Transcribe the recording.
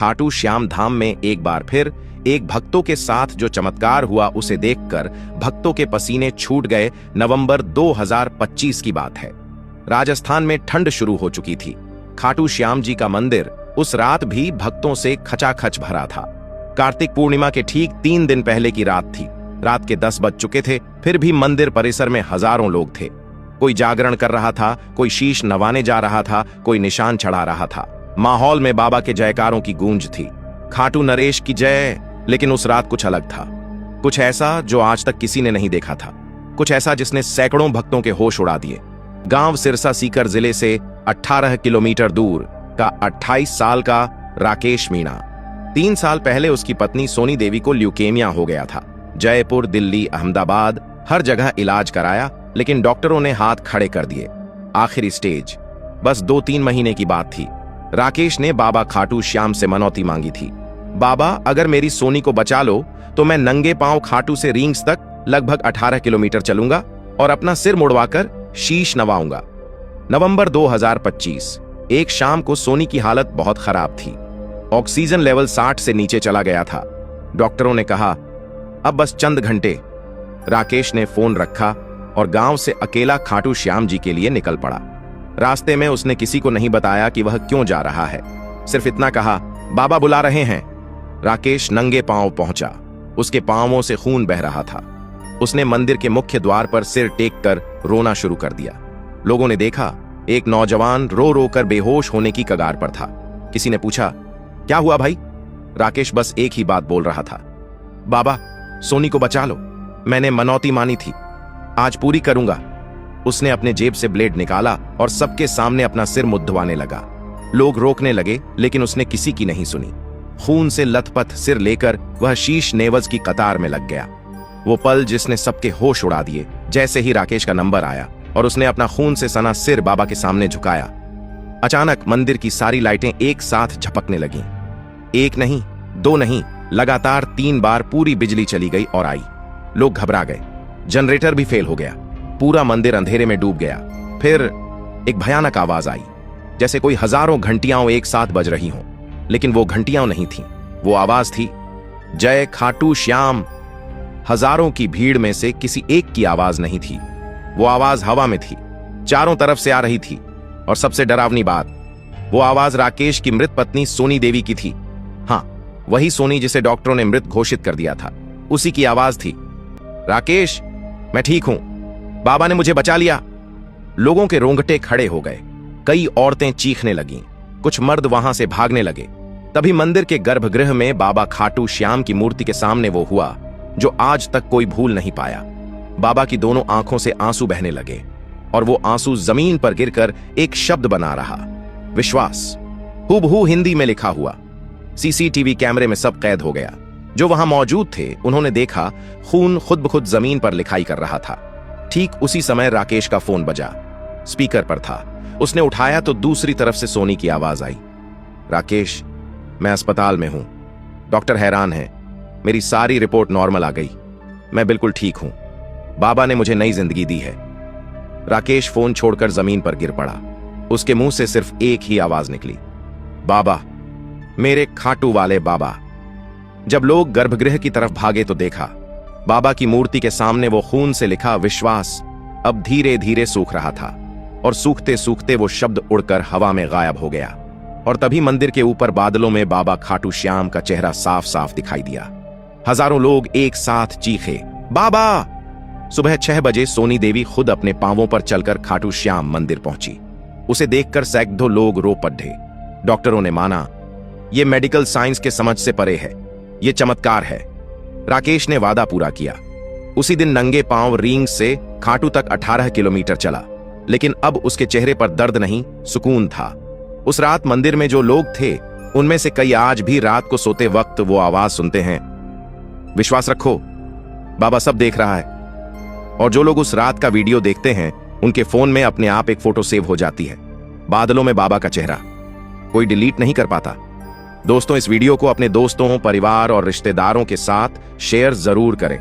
खाटू श्याम धाम में एक बार फिर एक भक्तों के साथ जो चमत्कार हुआ उसे देखकर भक्तों के पसीने छूट गए। नवंबर 2025 की बात है। राजस्थान में ठंड शुरू हो चुकी थी। खाटू श्याम जी का मंदिर उस रात भी भक्तों से खचाखच भरा था। कार्तिक पूर्णिमा के ठीक 3 दिन पहले की रात थी। रात के 10 बज चुके थे, फिर भी मंदिर परिसर में हजारों लोग थे। कोई जागरण कर रहा था, कोई शीश नवाने जा रहा था, कोई निशान चढ़ा रहा था। माहौल में बाबा के जयकारों की गूंज थी। खाटू नरेश की जय। लेकिन उस रात कुछ अलग था, कुछ ऐसा जो आज तक किसी ने नहीं देखा था, कुछ ऐसा जिसने सैकड़ों भक्तों के होश उड़ा दिए। गांव सिरसा सीकर जिले से 18 किलोमीटर दूर का 28 साल का राकेश मीणा। 3 साल पहले उसकी पत्नी सोनी देवी को ल्यूकेमिया हो गया था। जयपुर, दिल्ली, अहमदाबाद हर जगह इलाज कराया, लेकिन डॉक्टरों ने हाथ खड़े कर दिए। आखिरी स्टेज। बस 2-3 महीने की बात थी। राकेश ने बाबा खाटू श्याम से मनौती मांगी थी। बाबा, अगर मेरी सोनी को बचा लो तो मैं नंगे पांव खाटू से रींग्स तक लगभग 18 किलोमीटर चलूंगा और अपना सिर मुड़वाकर शीश नवाऊंगा। नवंबर 2025। एक शाम को सोनी की हालत बहुत खराब थी। ऑक्सीजन लेवल 60 से नीचे चला गया था। डॉक्टरों ने कहा अब बस चंद घंटे। राकेश ने फोन रखा और गांव से अकेला खाटू श्याम जी के लिए निकल पड़ा। रास्ते में उसने किसी को नहीं बताया कि वह क्यों जा रहा है। सिर्फ इतना कहा, बाबा बुला रहे हैं। राकेश नंगे पांव पहुंचा। उसके पांवों से खून बह रहा था। उसने मंदिर के मुख्य द्वार पर सिर टेक कर रोना शुरू कर दिया। लोगों ने देखा, एक नौजवान रो रो कर बेहोश होने की कगार पर था। किसी ने पूछा, क्या हुआ भाई? राकेश बस एक ही बात बोल रहा था, बाबा सोनी को बचा लो। मैंने मनौती मानी थी, आज पूरी करूंगा। उसने अपने जेब से ब्लेड निकाला और सबके सामने अपना सिर मुद्दवाने लगा। लोग रोकने लगे, लेकिन उसने किसी की नहीं सुनी। खून से लथपथ सिर लेकर वह शीश नेवज की कतार में लग गया। वो पल जिसने सबके होश उड़ा दिए। जैसे ही राकेश का नंबर आया और उसने अपना खून से सना सिर बाबा के सामने झुकाया, अचानक मंदिर की सारी लाइटें एक साथ झपकने लगीं। 1 नहीं, 2 नहीं, लगातार 3 बार पूरी बिजली चली गई और आई। लोग घबरा गए। जनरेटर भी फेल हो गया। पूरा मंदिर अंधेरे में डूब गया। फिर एक भयानक आवाज आई, जैसे कोई हजारों घंटियां एक साथ बज रही हों। लेकिन वो घंटियां नहीं थीं, वो आवाज थी, जय खाटू श्याम। हजारों की भीड़ में से किसी एक की आवाज नहीं थी। वो आवाज हवा में थी, चारों तरफ से आ रही थी। और सबसे डरावनी बात, वो आवाज राकेश की मृत पत्नी सोनी देवी की थी। हां, वही सोनी जिसे डॉक्टरों ने मृत घोषित कर दिया था, उसी की आवाज थी। राकेश, मैं ठीक हूं, बाबा ने मुझे बचा लिया। लोगों के रोंगटे खड़े हो गए। कई औरतें चीखने लगीं, कुछ मर्द वहां से भागने लगे। तभी मंदिर के गर्भगृह में बाबा खाटू श्याम की मूर्ति के सामने वो हुआ जो आज तक कोई भूल नहीं पाया। बाबा की दोनों आंखों से आंसू बहने लगे और वो आंसू जमीन पर गिरकर एक शब्द बना रहा, विश्वास। हूबहू हिंदी में लिखा हुआ। सीसीटीवी कैमरे में सब कैद हो गया। जो वहां मौजूद थे उन्होंने देखा, खून खुद ब खुद जमीन पर लिखाई कर रहा था। ठीक उसी समय राकेश का फोन बजा। स्पीकर पर था। उसने उठाया तो दूसरी तरफ से सोनी की आवाज आई, राकेश, मैं अस्पताल में हूं। डॉक्टर हैरान है, मेरी सारी रिपोर्ट नॉर्मल आ गई। मैं बिल्कुल ठीक हूं। बाबा ने मुझे नई जिंदगी दी है। राकेश फोन छोड़कर जमीन पर गिर पड़ा। उसके मुंह से सिर्फ एक ही आवाज निकली, बाबा, मेरे खाटू वाले बाबा। जब लोग गर्भगृह की तरफ भागे तो देखा, बाबा की मूर्ति के सामने वो खून से लिखा विश्वास अब धीरे धीरे सूख रहा था। और सूखते सूखते वो शब्द उड़कर हवा में गायब हो गया। और तभी मंदिर के ऊपर बादलों में बाबा खाटू श्याम का चेहरा साफ साफ दिखाई दिया। हजारों लोग एक साथ चीखे, बाबा। सुबह 6 बजे सोनी देवी खुद अपने पांवों पर चलकर खाटू श्याम मंदिर पहुंची। उसे देखकर सैकड़ों लोग रो पड़े। डॉक्टरों ने माना, यह मेडिकल साइंस के समझ से परे है, यह चमत्कार है। राकेश ने वादा पूरा किया। उसी दिन नंगे पांव रींग से खाटू तक 18 किलोमीटर चला। लेकिन अब उसके चेहरे पर दर्द नहीं, सुकून था। उस रात मंदिर में जो लोग थे उनमें से कई आज भी रात को सोते वक्त वो आवाज सुनते हैं, विश्वास रखो, बाबा सब देख रहा है। और जो लोग उस रात का वीडियो देखते हैं उनके फोन में अपने आप एक फोटो सेव हो जाती है, बादलों में बाबा का चेहरा। कोई डिलीट नहीं कर पाता। दोस्तों, इस वीडियो को अपने दोस्तों, परिवार और रिश्तेदारों के साथ शेयर जरूर करें।